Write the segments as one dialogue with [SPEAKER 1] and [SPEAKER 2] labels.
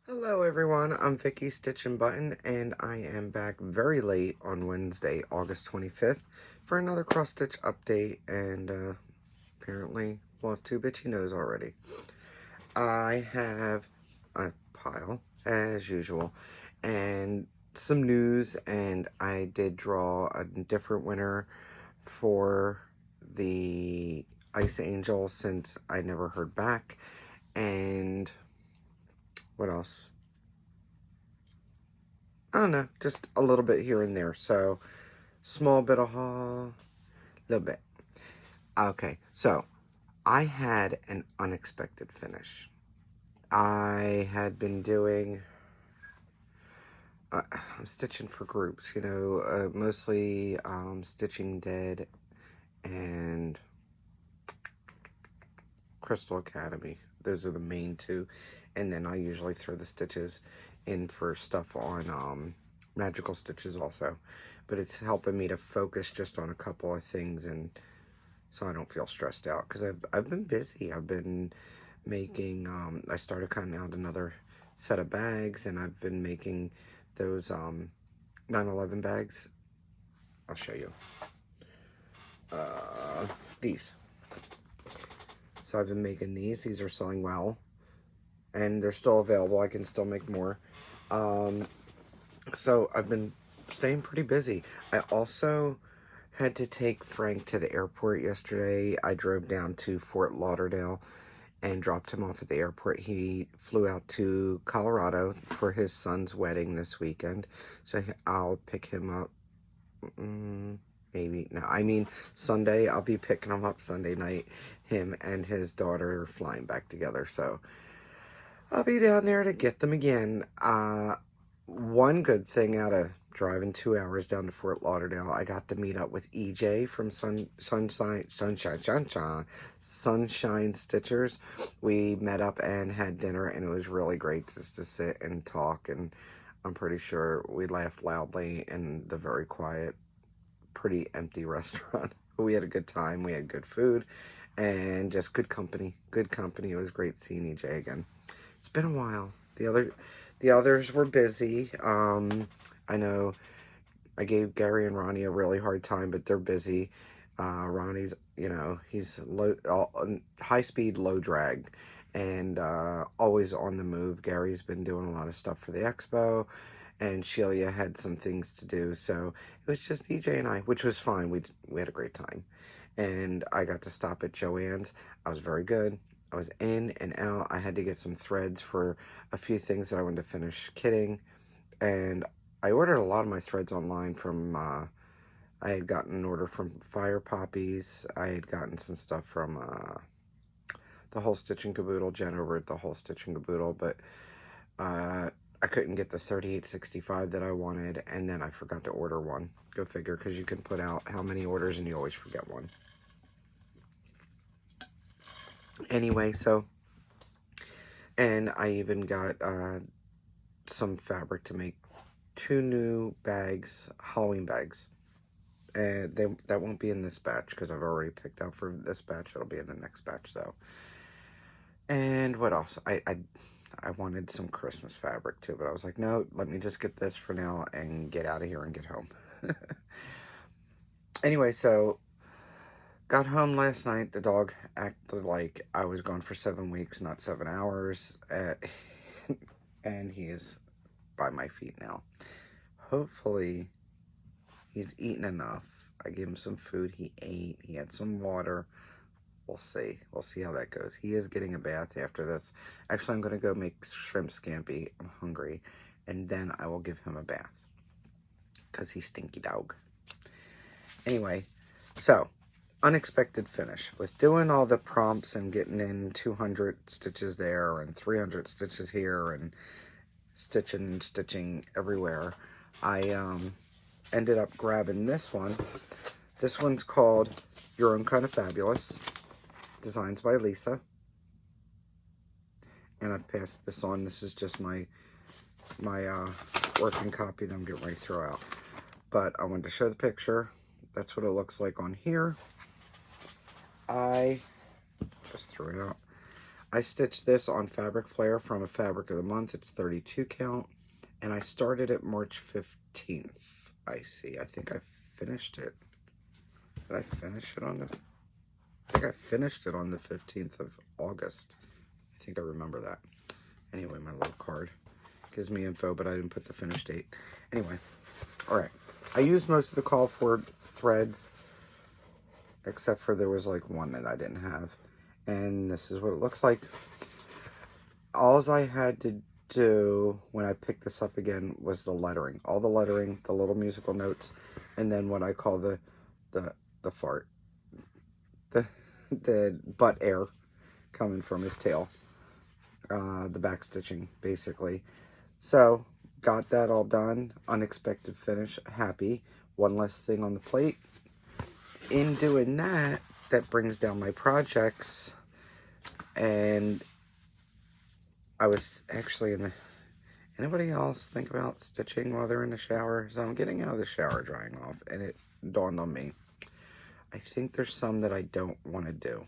[SPEAKER 1] Hello everyone, I'm Vicky StitchNButton, and I am back very late on Wednesday, August 25th for another cross stitch update, and apparently Flosstube itchy nose already. I have a pile, as usual, and some news, and I did draw a different winner for the Ice Angel since I never heard back, and what else? I don't know, just a little bit here and there. So, small bit of haul, little bit. Okay, so I had an unexpected finish. I had been doing, I'm stitching for groups, mostly Stitching Dead and Crystal Academy. Those are the main two. And then I usually throw the stitches in for stuff on Magical Stitches also. But it's helping me to focus just on a couple of things, and so I don't feel stressed out. Because I've been busy. I've been making, I started cutting out another set of bags, and I've been making those 9/11 bags. I'll show you. These. So I've been making these. These are selling well. And they're still available. I can still make more. So I've been staying pretty busy. I also had to take Frank to the airport yesterday. I drove down to Fort Lauderdale and dropped him off at the airport. He flew out to Colorado for his son's wedding this weekend. So I'll pick him up. Maybe. No, I mean Sunday. I'll be picking him up Sunday night. Him and his daughter are flying back together. So I'll be down there to get them again. One good thing out of driving 2 hours down to Fort Lauderdale, I got to meet up with EJ from Sunshine Stitchers. We met up and had dinner, and it was really great just to sit and talk, and I'm pretty sure we laughed loudly in the very quiet, pretty empty restaurant. We had a good time. We had good food and just good company. Good company. It was great seeing EJ again. It's been a while. The others were busy. I know I gave Gary and Ronnie a really hard time, but they're busy. Ronnie's, he's high speed, low drag, and always on the move. Gary's been doing a lot of stuff for the expo, and Sheila had some things to do. So it was just EJ and I, which was fine. We had a great time, and I got to stop at Joann's. I was very good. I was in and out. I had to get some threads for a few things that I wanted to finish kitting. And I ordered a lot of my threads online from, I had gotten an order from Fire Poppies. I had gotten some stuff from the Whole Stitch and Caboodle, Jen over at the Whole Stitch and Caboodle. But I couldn't get the 3865 that I wanted. And then I forgot to order one. Go figure, because you can put out how many orders and you always forget one. Anyway, so, and I even got some fabric to make 2 new bags, Halloween bags. And that won't be in this batch because I've already picked out for this batch. It'll be in the next batch, though. And what else? I wanted some Christmas fabric too, but I was like, no, let me just get this for now and get out of here and get home. Anyway, so got home last night. The dog acted like I was gone for 7 weeks, not 7 hours. And he is by my feet now. Hopefully, he's eaten enough. I gave him some food. He ate. He had some water. We'll see. We'll see how that goes. He is getting a bath after this. Actually, I'm going to go make shrimp scampi. I'm hungry. And then I will give him a bath. Because he's stinky dog. Anyway, so unexpected finish. With doing all the prompts and getting in 200 stitches there and 300 stitches here and stitching everywhere, I ended up grabbing this one. This one's called Your Own Kind of Fabulous. Designs by Lisa. And I passed this on. This is just my working copy that I'm getting ready to throw out. But I wanted to show the picture. That's what it looks like on here. I just threw it out. I stitched this on Fabric Flare from a Fabric of the Month. It's 32 count. And I started it March 15th. I see. I think I finished it. Did I finish it on the... I think I finished it on the 15th of August. I think I remember that. Anyway, my little card gives me info, but I didn't put the finish date. Anyway, alright. I used most of the call for threads, except for there was like one that I didn't have. And this is what it looks like. All I had to do when I picked this up again was the lettering. All the lettering, the little musical notes, and then what I call the fart. The butt air coming from his tail. The back stitching, basically. So, got that all done. Unexpected finish. Happy. One less thing on the plate. In doing that, that brings down my projects. And I was actually in the... Anybody else think about stitching while they're in the shower? So I'm getting out of the shower, drying off, and it dawned on me. I think there's some that I don't want to do.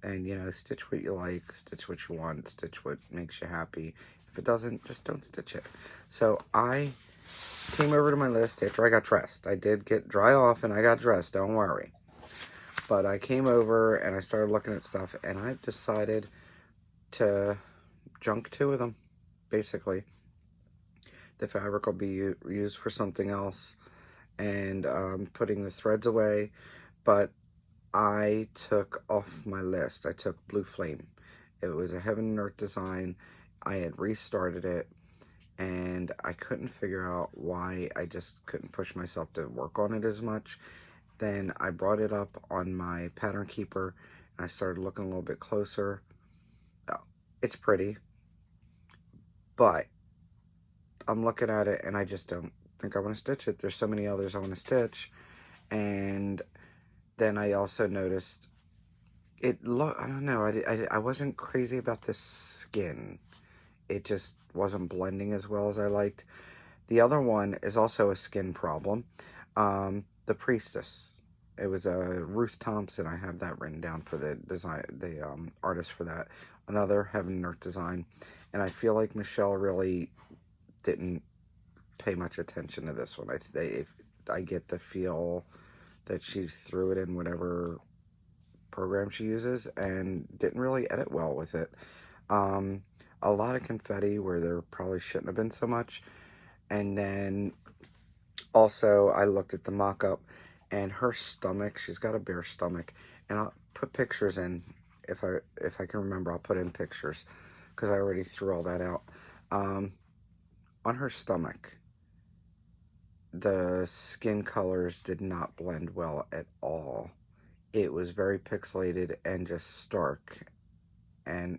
[SPEAKER 1] And, you know, stitch what you like, stitch what you want, stitch what makes you happy. If it doesn't, just don't stitch it. So I came over to my list after I got dressed. I did get dry off and I got dressed, don't worry. But I came over and I started looking at stuff, and I've decided to junk 2 of them, basically. The fabric will be used for something else, and putting the threads away. But I took off my list. I took Blue Flame. It was a Heaven and Earth design. I had restarted it, and I couldn't figure out why I just couldn't push myself to work on it as much. Then I brought it up on my pattern keeper, and I started looking a little bit closer. It's pretty, but I'm looking at it, and I just don't think I want to stitch it. There's so many others I want to stitch, and then I also noticed I don't know, I wasn't crazy about the skin. It just wasn't blending as well as I liked. The other one is also a skin problem. The Priestess. It was a Ruth Thompson. I have that written down for the design, the artist for that. Another Heaven and Earth design. And I feel like Michelle really didn't pay much attention to this one. I get the feel that she threw it in whatever program she uses and didn't really edit well with it. A lot of confetti where there probably shouldn't have been so much. And then also I looked at the mock-up, and her stomach, she's got a bare stomach, and I'll put pictures in if I can remember. I'll put in pictures because I already threw all that out. On her stomach, the skin colors did not blend well at all. It was very pixelated and just stark, and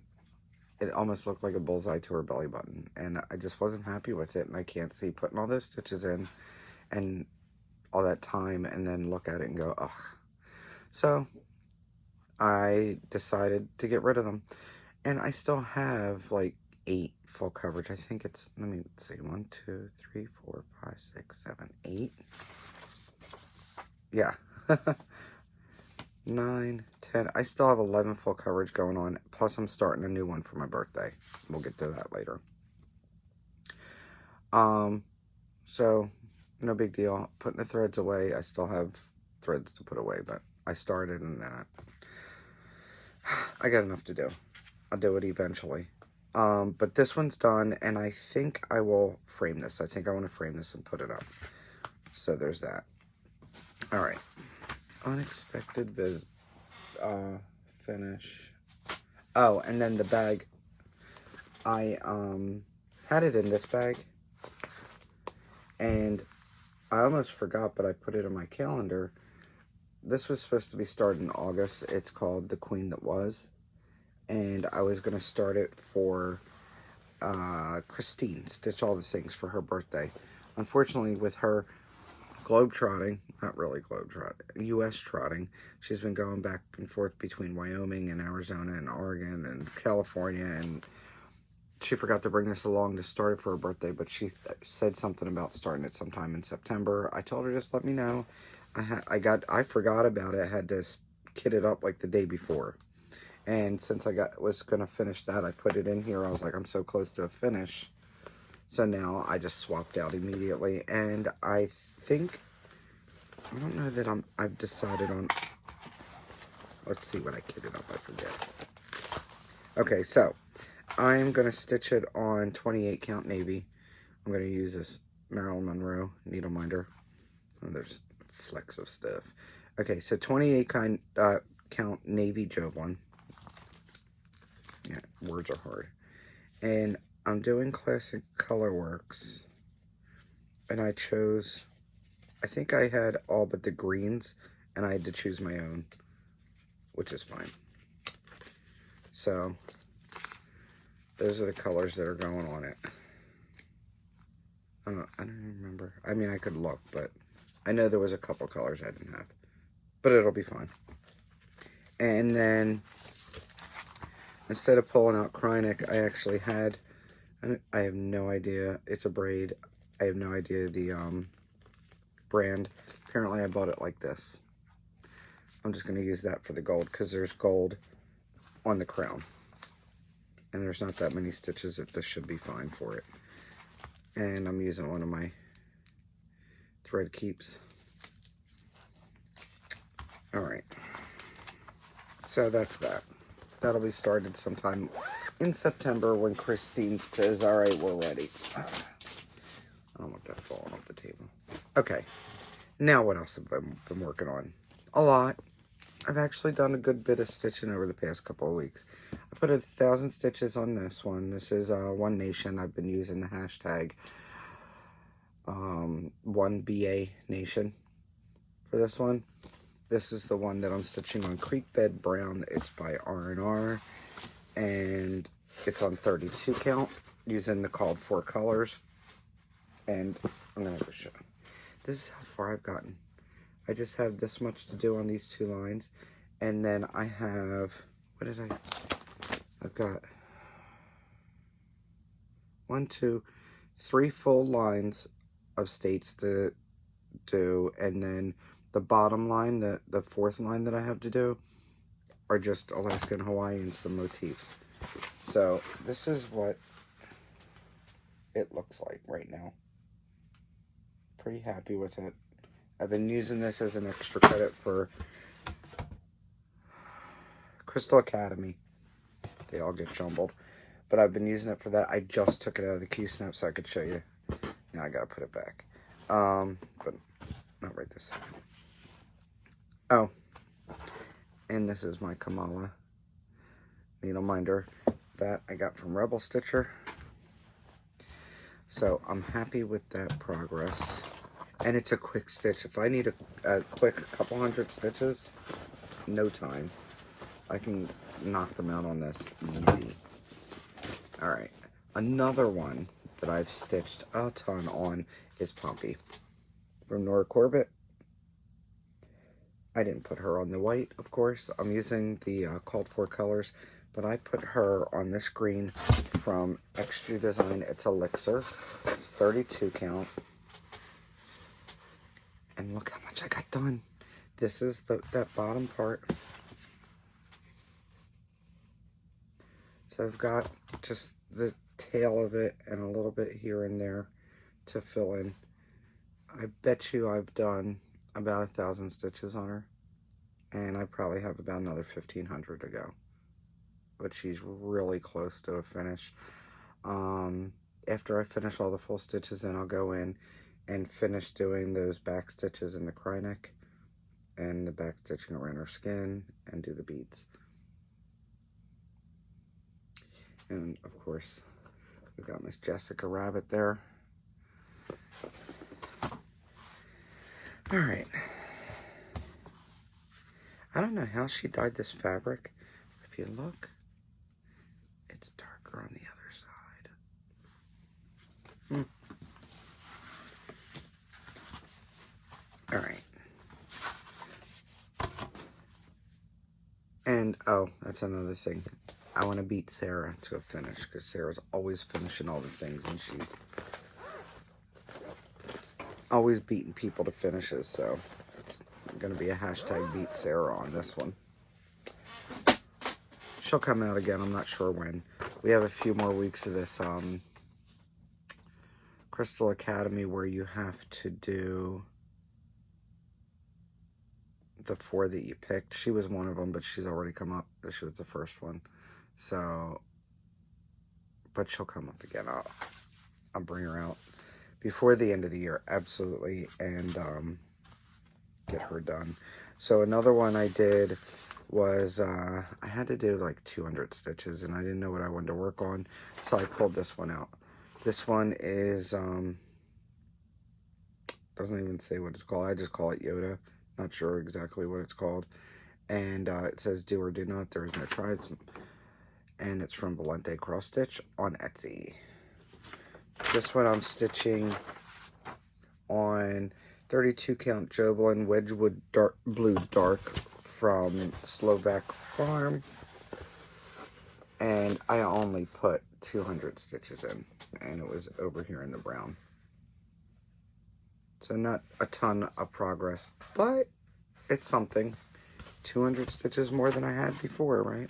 [SPEAKER 1] it almost looked like a bullseye to her belly button, and I just wasn't happy with it. And I can't see putting all those stitches in and all that time and then look at it and go, ugh. So I decided to get rid of them, and I still have like 8 full coverage. I think it's, let me see, 1, 2, 3, 4, 5, 6, 7, 8. Yeah. 9, 10. I still have 11 full coverage going on. Plus I'm starting a new one for my birthday. We'll get to that later. So no big deal. Putting the threads away. I still have threads to put away, but I started, and then I got enough to do. I'll do it eventually. But this one's done, and I think I will frame this. I think I want to frame this and put it up. So there's that. All right. Unexpected finish. Oh, and then the bag. I had it in this bag, and I almost forgot, but I put it in my calendar. This was supposed to be started in August. It's called The Queen That Was, and I was going to start it for Christine, Stitch All the Things, for her birthday. Unfortunately, with her globetrotting, not really globetrotting, U.S. trotting, she's been going back and forth between Wyoming and Arizona and Oregon and California, and she forgot to bring this along to start it for her birthday, but she said something about starting it sometime in September. I told her just let me know. I forgot about it. I had to kit it up like the day before, And since I was going to finish that, I put it in here. I was like, I'm so close to a finish. So now I just swapped out immediately. And I think, I don't know that I've decided on, let's see what I kitted up, I forget. Okay, so I'm going to stitch it on 28 count navy. I'm going to use this Marilyn Monroe needle minder. Oh, there's flecks of stuff. Okay, so 28 count navy Jovan. Yeah, words are hard. And I'm doing Classic Colorworks. And I chose, I think I had all but the greens, and I had to choose my own, which is fine. So, those are the colors that are going on it. I don't even remember. I mean, I could look, but I know there was a couple colors I didn't have. But it'll be fine. And then, instead of pulling out Krynic, I actually had, I have no idea, it's a braid. I have no idea the brand. Apparently I bought it like this. I'm just going to use that for the gold, because there's gold on the crown. And there's not that many stitches that this should be fine for it. And I'm using one of my thread keeps. Alright. So that's that. That'll be started sometime in September when Christine says, alright, we're ready. I don't want that falling off the table. Okay. Now what else have I been working on? A lot. I've actually done a good bit of stitching over the past couple of weeks. I put 1,000 stitches on this one. This is One Nation. I've been using the hashtag 1BA Nation for this one. This is the one that I'm stitching on Creek Bed Brown. It's by R&R, and it's on 32 count using the called for colors. And I'm going to go show. This is how far I've gotten. I just have this much to do on these 2 lines. And then I have, I've got 1, 2, 3 full lines of states to do. And then the bottom line, the 4th line that I have to do, are just Alaska and Hawaii and some motifs. So this is what it looks like right now. Pretty happy with it. I've been using this as an extra credit for Crystal Academy. They all get jumbled. But I've been using it for that. I just took it out of the Q-snap so I could show you. Now I gotta put it back. But not right this second. Oh. And this is my Kamala needle minder that I got from Rebel Stitcher. So I'm happy with that progress. And it's a quick stitch. If I need a quick couple hundred stitches, no time. I can knock them out on this easy. Alright. Another one that I've stitched a ton on is Pompey from Nora Corbett. I didn't put her on the white, of course. I'm using the called for colors, but I put her on this green from Extra Design. It's Elixir. It's 32 count. And look how much I got done. This is that bottom part. So I've got just the tail of it and a little bit here and there to fill in. I bet you I've done about 1,000 stitches on her. And I probably have about another 1,500 to go. But she's really close to a finish. After I finish all the full stitches, then I'll go in and finish doing those back stitches in the Krynic and the back stitching around her skin and do the beads. And of course, we've got Miss Jessica Rabbit there. All right. I don't know how she dyed this fabric. If you look, it's darker on the other side. All right. And, oh, that's another thing. I want to beat Sarah to a finish, because Sarah's always finishing all the things, and she's always beating people to finishes, so it's going to be a hashtag beat Sarah on this one. she'll come out again. I'm not sure when. We have a few more weeks of this Crystal Academy where you have to do the 4 that you picked. She was one of them, but she's already come up. She was the first one. So, but she'll come up again. I'll bring her out before the end of the year, absolutely, and get her done. So another one I did was, I had to do like 200 stitches, and I didn't know what I wanted to work on, so I pulled this one out. This one is, doesn't even say what it's called. I just call it Yoda. Not sure exactly what it's called. And it says do or do not. There is no tries. And it's from Valente Cross Stitch on Etsy. This one I'm stitching on 32 count Joblin Wedgwood Blue Dark from Slovak Farm. And I only put 200 stitches in. And it was over here in the brown. So not a ton of progress, but it's something. 200 stitches more than I had before, right?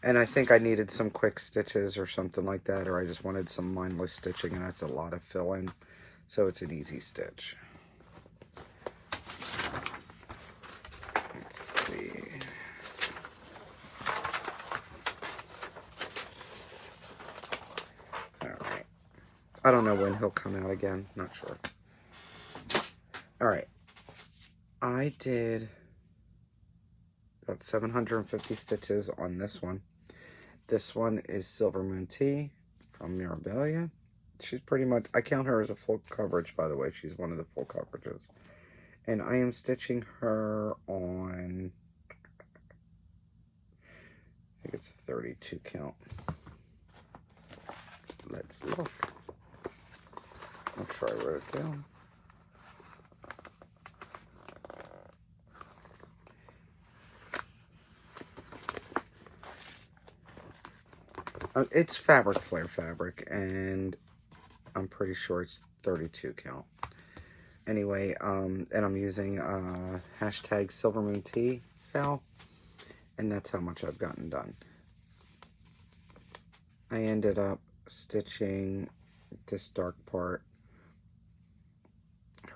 [SPEAKER 1] And I think I needed some quick stitches or something like that, or I just wanted some mindless stitching, and that's a lot of fill-in. So it's an easy stitch. Let's see. Alright. I don't know when he'll come out again. Not sure. Alright. I did about 750 stitches on this one. This one is Silver Moon Tea from Mirabilia. She's pretty much, I count her as a full coverage, by the way. She's one of the full coverages. And I am stitching her on, I think it's a 32 count. Let's look. I'm sure I wrote it down. It's Fabric Flare fabric, and I'm pretty sure it's 32 count. Anyway, and I'm using hashtag Silver Moon Tea Sal, and that's how much I've gotten done. I ended up stitching this dark part,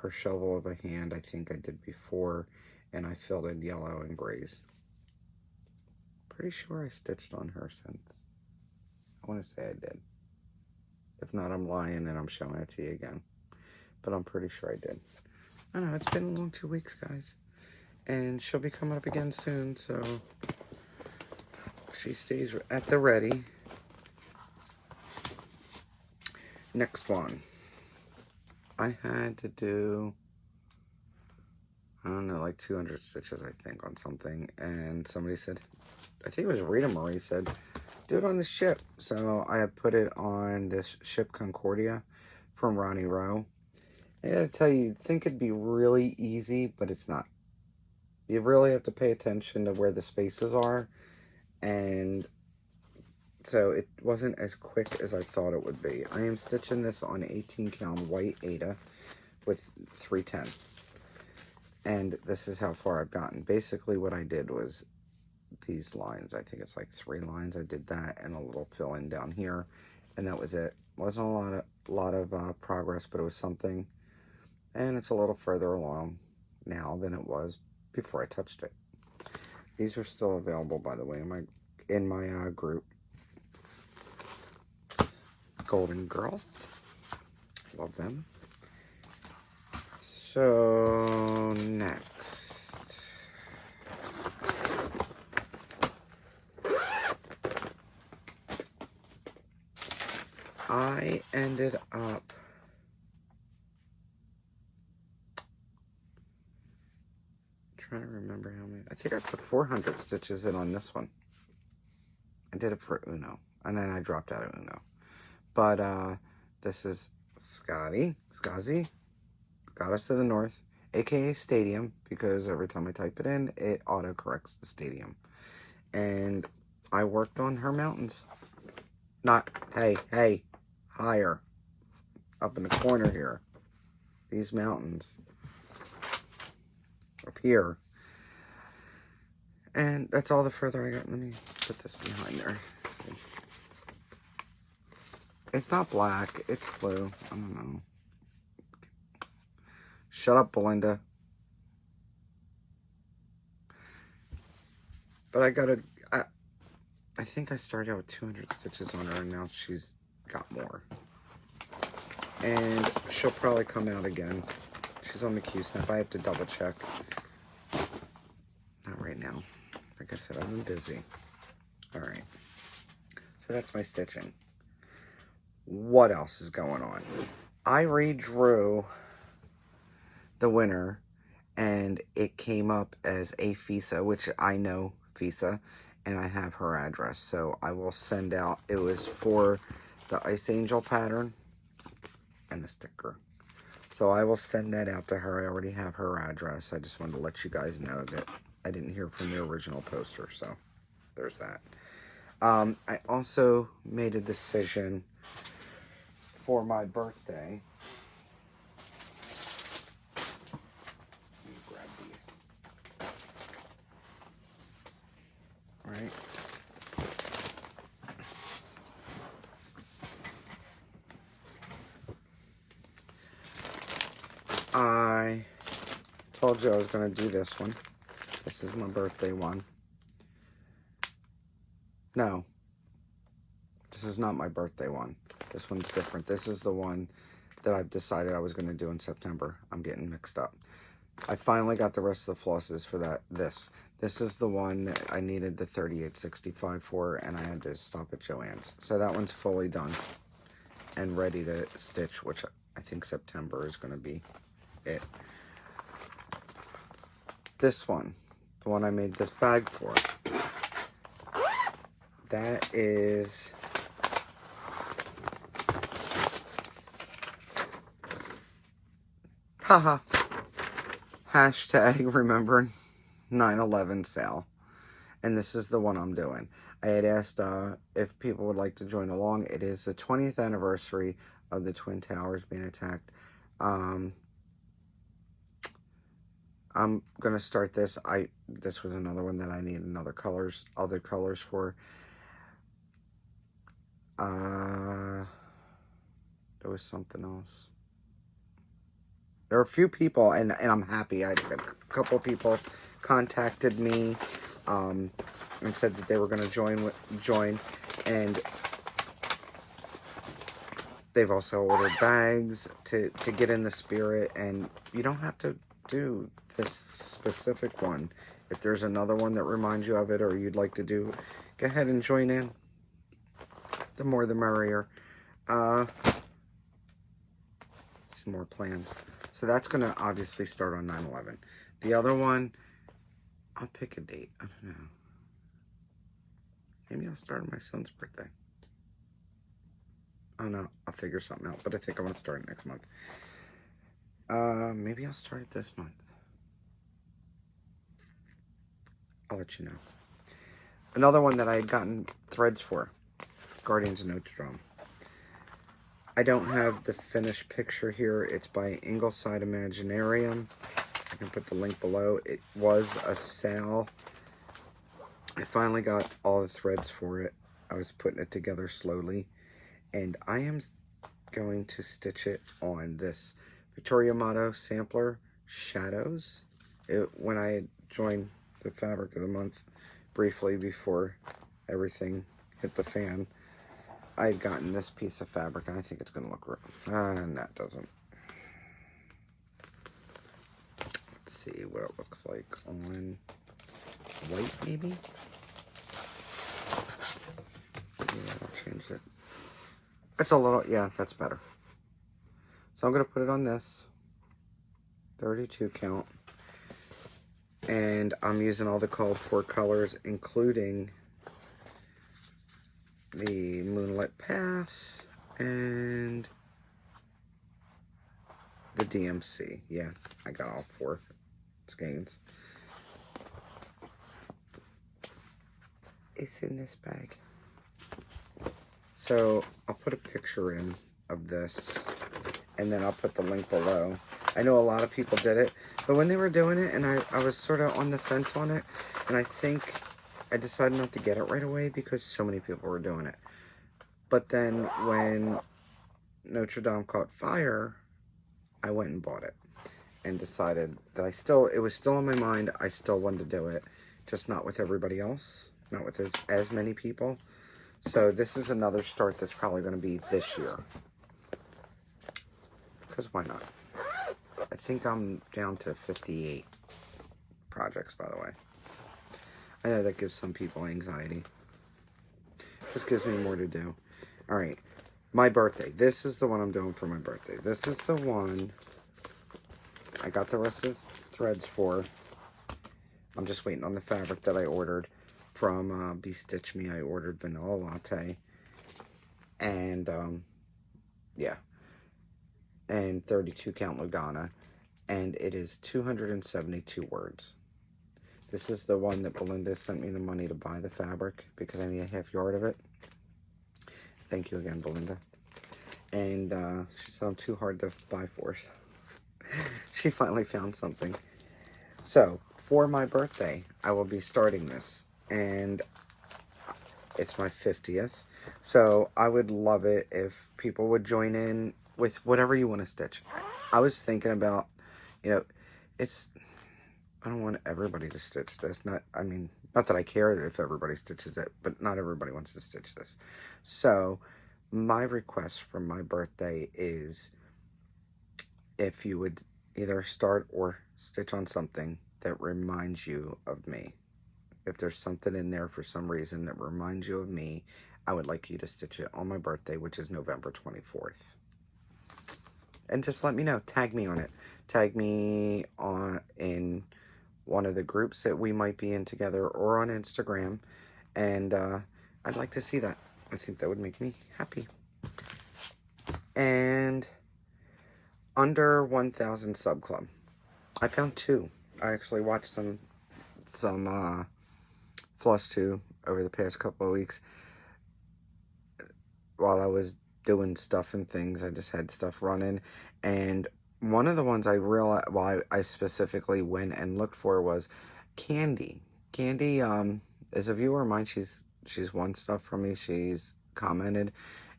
[SPEAKER 1] her shovel of a hand, I think I did before, and I filled in yellow and grays. Pretty sure I stitched on her since. I want to say I did. If not, I'm lying and I'm showing it to you again. But I'm pretty sure I did. I don't know, it's been a long 2 weeks, guys. And she'll be coming up again soon, so she stays at the ready. Next one. I had to do, I don't know, like 200 stitches, I think, on something. And somebody said, I think it was Rita Marie said, do it on the ship. So I have put it on this ship Concordia from Ronnie Rowe. I gotta tell you, you'd think it'd be really easy, but it's not. You really have to pay attention to where the spaces are. And so it wasn't as quick as I thought it would be. I am stitching this on 18 count white Aida with 310. And this is how far I've gotten. Basically what I did was these lines. I think it's like 3 lines. I did that and a little fill in down here. And that was it. Wasn't a lot of progress, but it was something. And it's a little further along now than it was before I touched it. These are still available, by the way, in my group. Golden Girls. Love them. So, next. I ended up trying to remember how many. I think I put 400 stitches in on this one. I did it for Uno, and then I dropped out of Uno. But this is Scazzy, Goddess of the North, aka Stadium, because every time I type it in, it auto-corrects the stadium. And I worked on her mountains. Not, hey, higher. Up in the corner here. These mountains. Up here. And that's all the further I got. Let me put this behind there. It's not black. It's blue. I don't know. Shut up, Belinda. But I think I started out with 200 stitches on her, and now she's got more. And she'll probably come out again. She's on the Q-snap. I have to double check. Not right now. Like I said, I've been busy. Alright. So that's my stitching. What else is going on? I redrew the winner, and it came up as a FISA, which I know FISA, and I have her address. So I will send out, it was for the Ice Angel pattern and a sticker. So I will send that out to her. I already have her address. I just wanted to let you guys know that I didn't hear from the original poster. So there's that. I also made a decision for my birthday. Let me grab these. All right. I told you I was going to do this one. This is my birthday one. No. This is not my birthday one. This one's different. This is the one that I've decided I was going to do in September. I'm getting mixed up. I finally got the rest of the flosses for that. This is the one that I needed the 3865 for, and I had to stop at Joann's. So that one's fully done and ready to stitch, which I think September is going to be it. This one, the one I made this bag for, that is haha, hashtag remember 9/11 sale, and this is the one I'm doing. I had asked if people would like to join along. It is the 20th anniversary of the Twin Towers being attacked. I'm gonna start this. This was another one that I needed other colors for. There was something else. There are a few people, and I'm happy. I had a couple of people contacted me and said that they were going to join, and they've also ordered bags to get in the spirit. And you don't have to do this specific one. If there's another one that reminds you of it, or you'd like to do, go ahead and join in. The more the merrier. Some more plans. So that's going to obviously start on 9/11. The other one, I'll pick a date. I don't know. Maybe I'll start on my son's birthday. Oh no, I'll figure something out. But I think I want to start it next month. Maybe I'll start it this month. I'll let you know. Another one that I had gotten threads for, Guardians of Notre Dame. I don't have the finished picture here. It's by Ingleside Imaginarium. I can put the link below. It was a sale. I finally got all the threads for it. I was putting it together slowly. And I am going to stitch it on this Victoria Motto sampler, Shadows. When I had joined the Fabric of the Month briefly before everything hit the fan, I had gotten this piece of fabric, and I think it's going to look real. And that doesn't. Let's see what it looks like on white, maybe? Yeah, I'll change it. It's a little, yeah, that's better. So I'm going to put it on this 32 count. And I'm using all the called for colors, including the Moonlit Path and the DMC. Yeah, I got all 4 skeins. It's in this bag. So I'll put a picture in of this, and then I'll put the link below. I know a lot of people did it, but when they were doing it, and I was sort of on the fence on it, and I think I decided not to get it right away because so many people were doing it. But then when Notre Dame caught fire, I went and bought it and decided that it was still on my mind. I still wanted to do it, just not with everybody else, not with as many people. So this is another start that's probably going to be this year. Because why not? I think I'm down to 58 projects, by the way. I know that gives some people anxiety. Just gives me more to do. Alright, my birthday. This is the one I'm doing for my birthday. This is the one I got the rest of the threads for. I'm just waiting on the fabric that I ordered from Be Stitch Me. I ordered Vanilla Latte. And, yeah. And 32 count Lugana. And it is 272 words. This is the one that Belinda sent me the money to buy the fabric because I need a half yard of it. Thank you again, Belinda. And she said I'm too hard to buy for, so she finally found something. So, for my birthday, I will be starting this. And it's my 50th. So, I would love it if people would join in with whatever you want to stitch. I was thinking about, you know, I don't want everybody to stitch this. Not that I care if everybody stitches it, but not everybody wants to stitch this. So, my request for my birthday is if you would either start or stitch on something that reminds you of me. If there's something in there for some reason that reminds you of me, I would like you to stitch it on my birthday, which is November 24th. And just let me know. Tag me on it. Tag me in one of the groups that we might be in together or on Instagram. And I'd like to see that. I think that would make me happy. And under 1,000 sub club. I found 2. I actually watched some Flosstube over the past couple of weeks. While I was doing stuff and things, I just had stuff running. And one of the ones I realized, I specifically went and looked for was Candy. Candy is a viewer of mine. She's won stuff from me. She's commented,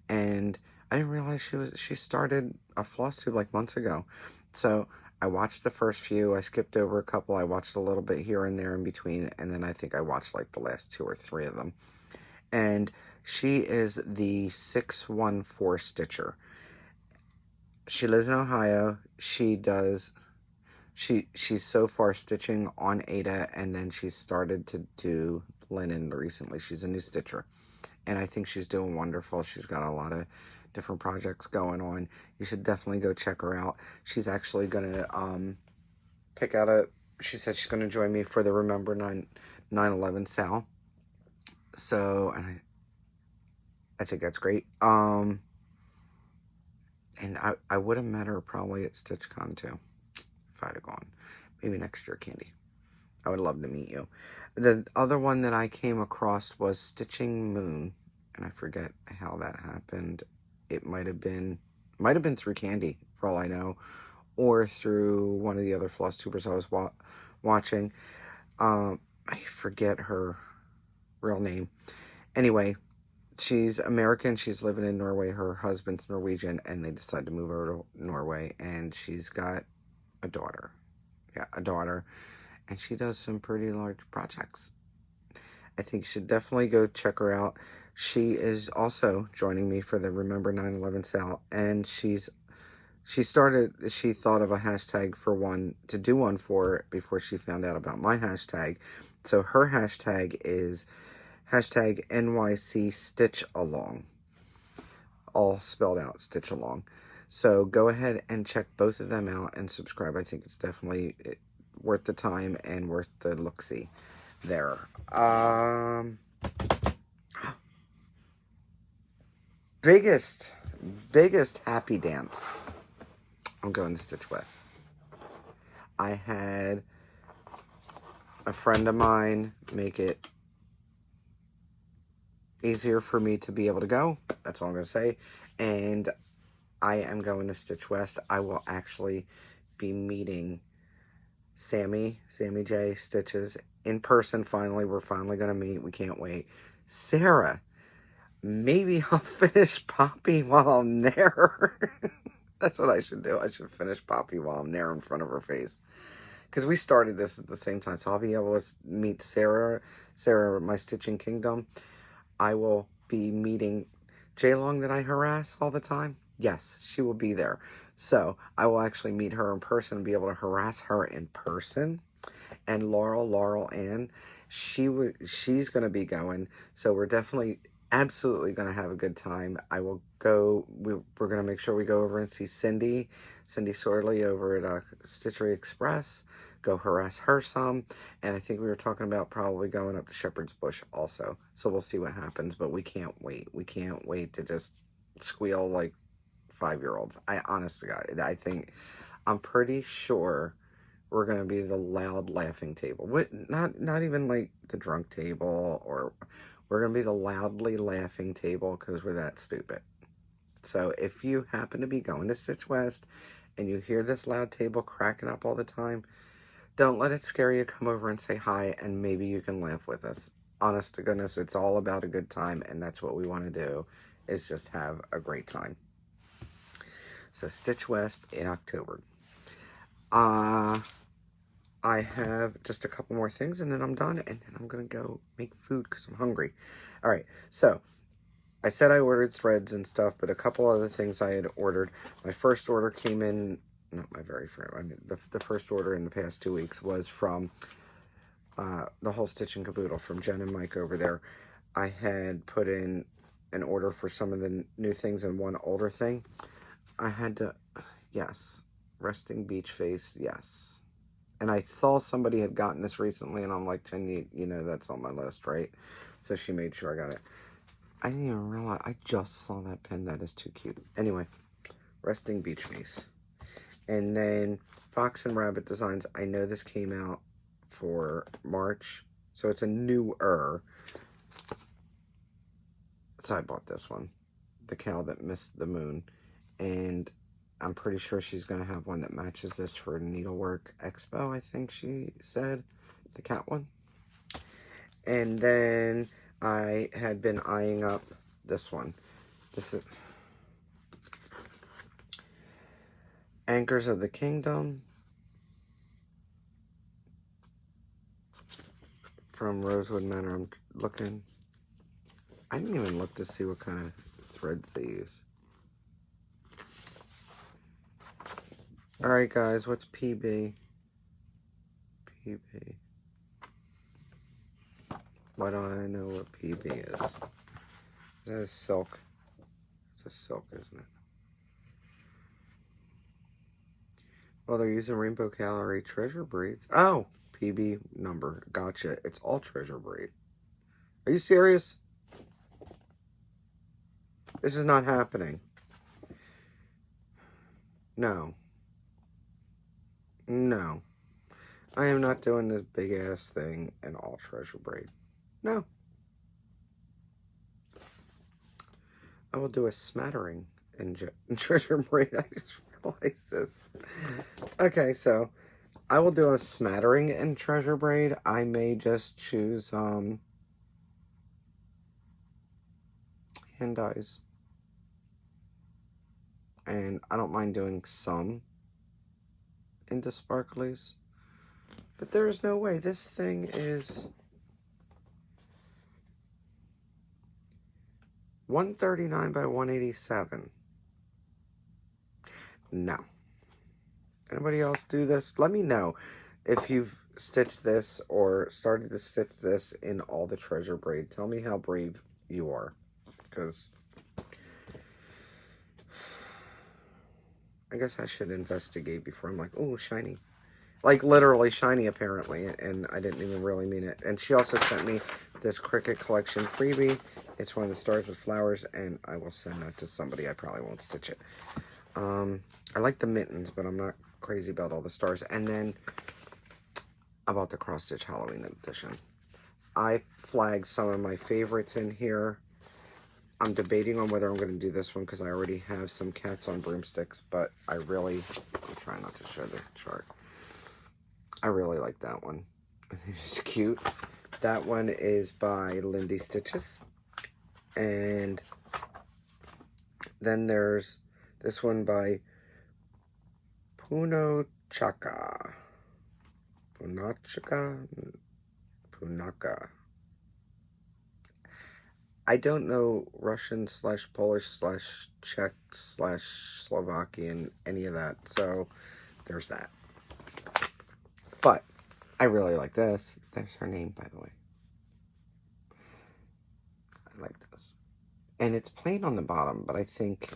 [SPEAKER 1] and I didn't realize she started a Flosstube like months ago. So I watched the first few. I skipped over a couple. I watched a little bit here and there in between, and then I think I watched like the last 2 or 3 of them. And she is the 614 Stitcher. She lives in Ohio. She's so far stitching on Ada, and then she's started to do linen recently. She's a new stitcher, and I think she's doing wonderful. She's got a lot of different projects going on. You should definitely go check her out. She's actually going to pick out she said she's going to join me for the Remember 9/11 Sal. So, and I think that's great. And I would have met her probably at StitchCon too, if I'd have gone. Maybe next year, Candy. I would love to meet you. The other one that I came across was Stitching Moon, and I forget how that happened. It might have been through Candy, for all I know, or through one of the other Flosstubers I was watching. I forget her real name. Anyway, she's American. She's living in Norway. Her husband's Norwegian, and they decided to move over to Norway, and she's got a daughter. Yeah, a daughter. And she does some pretty large projects. I think you should definitely go check her out. She is also joining me for the Remember 9/11 Sal, and she thought of a hashtag to do one for before she found out about my hashtag. So her hashtag is hashtag NYC Stitch Along. All spelled out, Stitch Along. So go ahead and check both of them out and subscribe. I think it's definitely worth the time and worth the look-see there. Biggest happy dance. I'm going to Stitch West. I had a friend of mine make it easier for me to be able to go. That's all I'm going to say. And I am going to Stitch West. I will actually be meeting Sammy J Stitches in person. Finally, we're finally going to meet. We can't wait. Sarah, maybe I'll finish Poppy while I'm there. That's what I should do. I should finish Poppy while I'm there in front of her face. Because we started this at the same time. So I'll be able to meet Sarah, my Stitching Kingdom. I will be meeting Jaylong that I harass all the time. Yes, she will be there. So I will actually meet her in person and be able to harass her in person. And Laurel Ann, she's going to be going. So we're definitely, absolutely going to have a good time. I will go, we're going to make sure we go over and see Cindy Sorley over at Stitchery Express. Go harass her some. And I think we were talking about probably going up to Shepherd's Bush also. So we'll see what happens. But we can't wait. We can't wait to just squeal like 5-year-olds. Honestly, I'm pretty sure we're going to be the loud laughing table. Not even like the drunk table, or we're going to be the loudly laughing table because we're that stupid. So if you happen to be going to Stitch West and you hear this loud table cracking up all the time, don't let it scare you. Come over and say hi, and maybe you can laugh with us. Honest to goodness, it's all about a good time, and that's what we want to do, is just have a great time. So Stitch West in October. I have just a couple more things, and then I'm done, and then I'm going to go make food because I'm hungry. All right, so I said I ordered threads and stuff, but a couple other things I had ordered. My first order came in, not my very first, I mean, the first order in the past 2 weeks was from the whole Stitch and Caboodle, from Jen and Mike over there. I had put in an order for some of the new things and one older thing. I had to, yes, resting beach face, yes. And I saw somebody had gotten this recently, and I'm like, Jen, you know that's on my list, right? So she made sure I got it. I didn't even realize, I just saw that pen. That is too cute. Anyway, resting beach face. And then Fox and Rabbit Designs. I know this came out for March, so it's a newer. So I bought this one, the cow that missed the moon. And I'm pretty sure she's going to have one that matches this for Needlework Expo, I think she said. The cat one. And then I had been eyeing up this one. This is Anchors of the Kingdom from Rosewood Manor. I'm looking. I didn't even look to see what kind of threads they use. Alright guys, what's PB? PB. Why don't I know what PB is? Is that a silk? It's a silk, isn't it? Well, they're using Rainbow Calorie Treasure Braids. Oh! PB number. Gotcha. It's all treasure braid. Are you serious? This is not happening. No. No. I am not doing this big ass thing in all treasure braid. No. I will do a smattering in treasure braid. I just realized this. Okay, so I will do a smattering in treasure braid. I may just choose hand dyes. And I don't mind doing some into sparklies. But there is no way. This thing is 139 by 187. No. Anybody else do this? Let me know if you've stitched this or started to stitch this in all the treasure braid. Tell me how brave you are. Because I guess I should investigate before I'm like, oh, shiny. Like, literally shiny, apparently, and I didn't even really mean it. And she also sent me this Cricut Collection freebie. It's one of the stars with flowers, and I will send that to somebody. I probably won't stitch it. I like the mittens, but I'm not crazy about all the stars. And then I bought the Cross Stitch Halloween edition. I flagged some of my favorites in here. I'm debating on whether I'm going to do this one because I already have some cats on broomsticks, but I'm trying not to show the chart. I really like that one. It's cute. That one is by Lindy Stitches. And then there's this one by Punaka. I don't know Russian / Polish / Czech / Slovakian, any of that. So there's that. But I really like this. There's her name, by the way. I like this. And it's plain on the bottom, but I think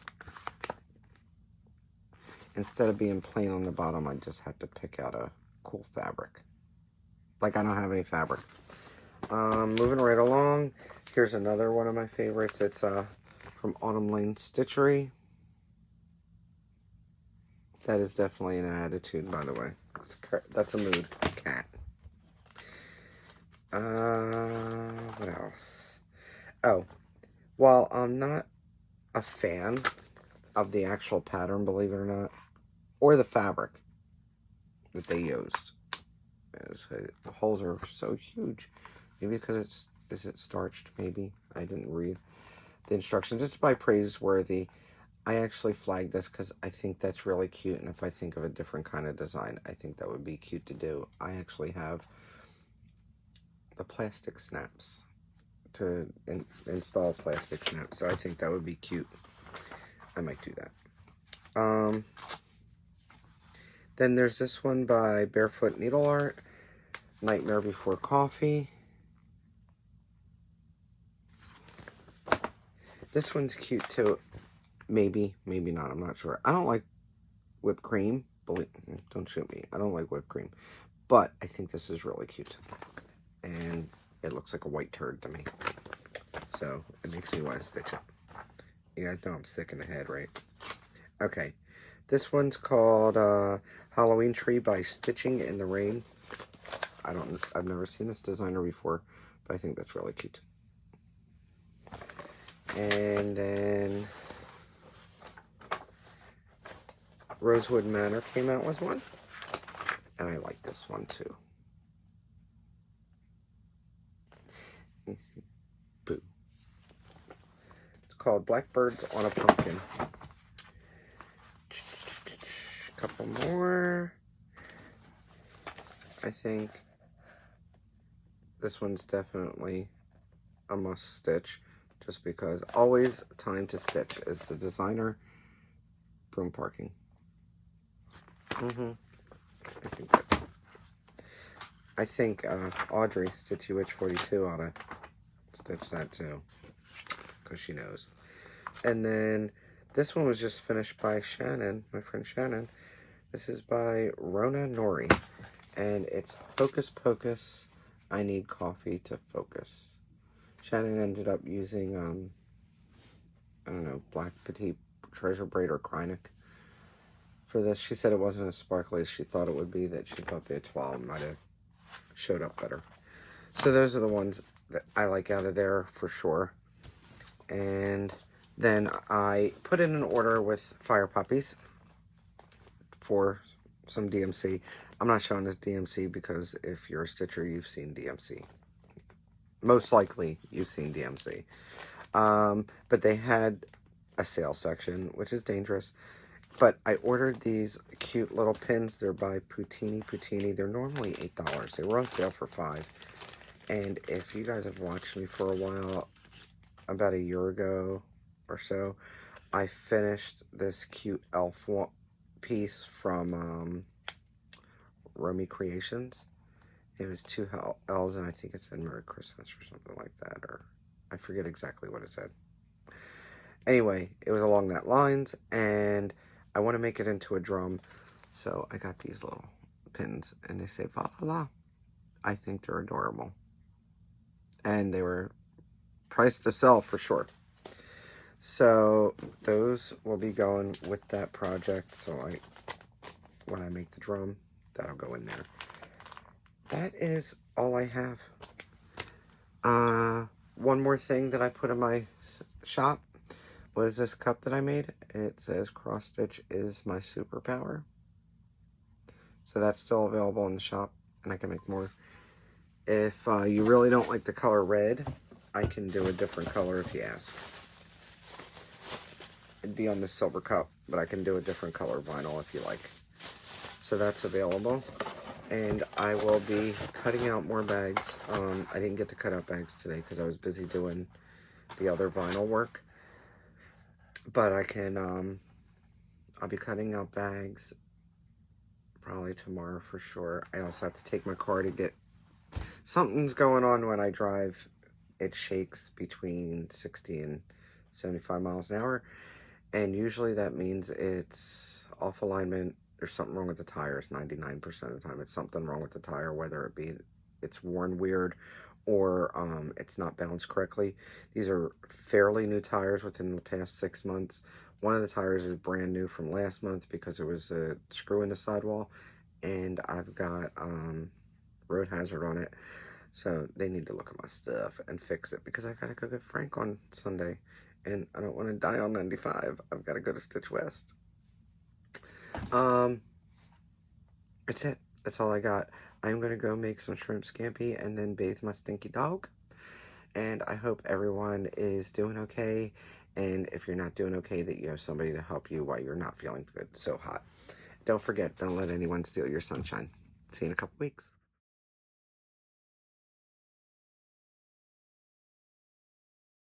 [SPEAKER 1] instead of being plain on the bottom, I just had to pick out a cool fabric. Like I don't have any fabric. Moving right along, here's another one of my favorites. It's from Autumn Lane Stitchery. That is definitely an attitude, by the way. That's a mood. Cat. What else? Oh, while I'm not a fan of the actual pattern, believe it or not, or the fabric that they used. The holes are so huge. Maybe because is it starched? Maybe. I didn't read the instructions. It's by Praiseworthy. I actually flagged this because I think that's really cute. And if I think of a different kind of design, I think that would be cute to do. I actually have the plastic snaps to install plastic snaps. So I think that would be cute. I might do that. Then there's this one by Barefoot Needle Art. Nightmare Before Coffee. This one's cute too. Maybe, maybe not. I'm not sure. I don't like whipped cream. Don't shoot me. I don't like whipped cream. But I think this is really cute. And it looks like a white turd to me. So it makes me want to stitch it. You guys know I'm sick in the head, right? Okay. This one's called Halloween Tree by Stitching in the Rain. I've never seen this designer before, but I think that's really cute. And then Rosewood Manor came out with one, and I like this one too. Let me see. Boo. It's called Blackbirds on a Pumpkin. A couple more. I think this one's definitely a must stitch, just because always time to stitch is the designer broom parking. I think Audrey, Stitchy Witch 42, ought to stitch that too, because she knows. And then this one was just finished by Shannon, my friend Shannon. This is by Rona Nori, and it's Hocus Pocus, I Need Coffee to Focus. Shannon ended up using, I don't know, Black Petite Treasure Braid or Krynic for this. She said it wasn't as sparkly as she thought it would be, that she thought the étoile might have showed up better. So those are the ones that I like out of there for sure. And then I put in an order with Fire Puppies for some DMC. I'm not showing this DMC because if you're a stitcher, you've seen DMC. Most likely you've seen DMC. But they had a sale section, which is dangerous. But I ordered these cute little pins. They're by Putini. They're normally $8. They were on sale for $5. And if you guys have watched me for a while, about a year ago or so, I finished this cute elf piece from Romy Creations. It was 2 L's, and I think it said Merry Christmas or something like that, or I forget exactly what it said. Anyway, it was along that lines, and I want to make it into a drum, so I got these little pins, and they say "Va la la." I think they're adorable, and they were priced to sell for sure. So those will be going with that project. So when I make the drum, that'll go in there. That is all I have. One more thing that I put in my shop was this cup that I made. It says cross stitch is my superpower. So that's still available in the shop, and I can make more. If you really don't like the color red, I can do a different color if you ask. It'd be on the silver cup, but I can do a different color vinyl if you like. So that's available. And I will be cutting out more bags. I didn't get to cut out bags today because I was busy doing the other vinyl work. But I can, I'll be cutting out bags probably tomorrow for sure. I also have to take my car to get, something's going on when I drive. It shakes between 60 and 75 miles an hour. And usually that means it's off alignment. There's something wrong with the tires. 99% of the time it's something wrong with the tire, whether it be it's worn weird or it's not balanced correctly. These are fairly new tires within the past 6 months. One of the tires is brand new from last month because there was a screw in the sidewall, and I've got road hazard on it. So they need to look at my stuff and fix it because I gotta go get Frank on Sunday. And I don't want to die on 95. I've got to go to Stitch West. That's it. That's all I got. I'm going to go make some shrimp scampi and then bathe my stinky dog. And I hope everyone is doing okay. And if you're not doing okay, that you have somebody to help you while you're not feeling good, so hot. Don't forget, don't let anyone steal your sunshine. See you in a couple weeks.